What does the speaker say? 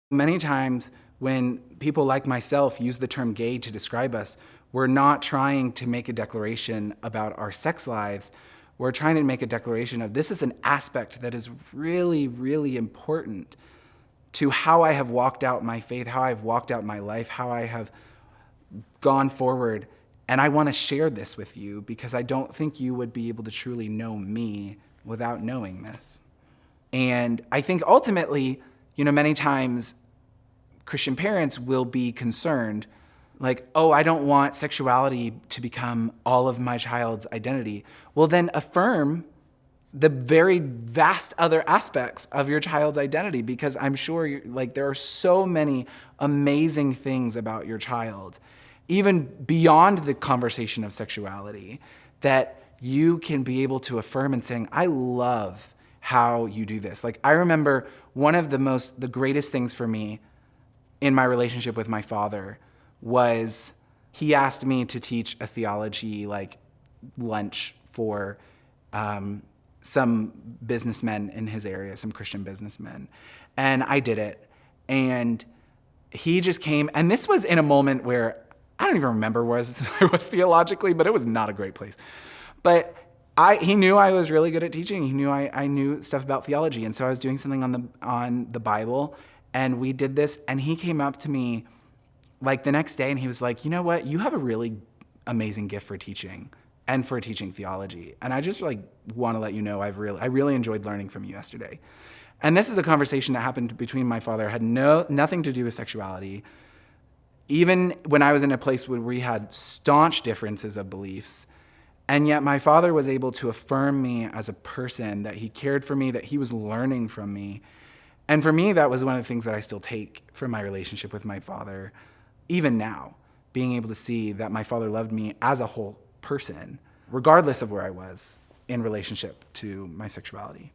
Many times when people like myself use the term gay to describe us, we're not trying to make a declaration about our sex lives. We're trying to make a declaration of this is an aspect that is really, really important to how I have walked out my faith, how I've walked out my life, how I have gone forward. And I want to share this with you because I don't think you would be able to truly know me without knowing this. And I think ultimately, many times Christian parents will be concerned, like, oh, I don't want sexuality to become all of my child's identity. Well, then affirm the very vast other aspects of your child's identity, because I'm sure there are so many amazing things about your child, even beyond the conversation of sexuality, that you can be able to affirm and saying, I love how you do this. I remember one of the greatest things for me in my relationship with my father was he asked me to teach a theology lunch for some businessmen in his area, some Christian businessmen. And I did it. And he just came, and this was in a moment where I don't even remember where I was theologically, but it was not a great place. But he knew I was really good at teaching. He knew I knew stuff about theology. And so I was doing something on the Bible, and we did this, and he came up to me the next day, and he was like, you know what? You have a really amazing gift for teaching and for teaching theology. And I just want to let you know I really enjoyed learning from you yesterday. And this is a conversation that happened between my father, had nothing to do with sexuality. Even when I was in a place where we had staunch differences of beliefs, and yet my father was able to affirm me as a person, that he cared for me, that he was learning from me. And for me, that was one of the things that I still take from my relationship with my father, even now, being able to see that my father loved me as a whole person, regardless of where I was in relationship to my sexuality.